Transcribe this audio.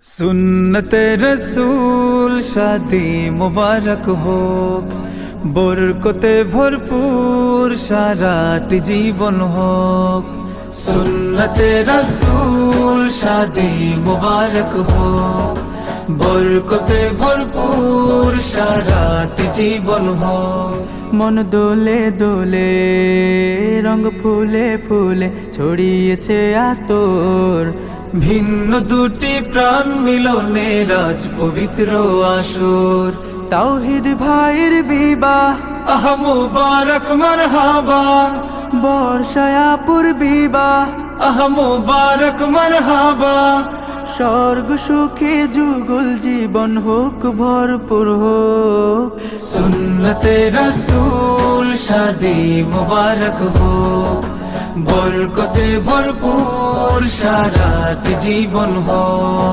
সুন্নতে রসূল শাদি মুবারক হোক, বরকতে ভরপুর সারাটি জীবন হোক। সুন্নতে রসূল শাদি মুবারক হোক, বরকতে ভরপুর সারাটি জীবন হোক। মন দোলে দোলে, রঙ ফুলে ফুলে ছড়িয়েছে আতর, ভিন্ন দুটি প্রাণ মিলনে রাজ পবিত্র আসর। তাওহীদ ভাইয়ের বিবাহ আহ মুবারক মারহাবা, বর্ষায়াপুর বিবাহ আহ মুবারক মারহাবা। স্বর্গ সুখে যুগল জীবন হোক ভরপুর হোক। সুন্নতে রসূল শাদি মুবারক হোক, বরকতে ভরপুর সারাটি জীবন হোক।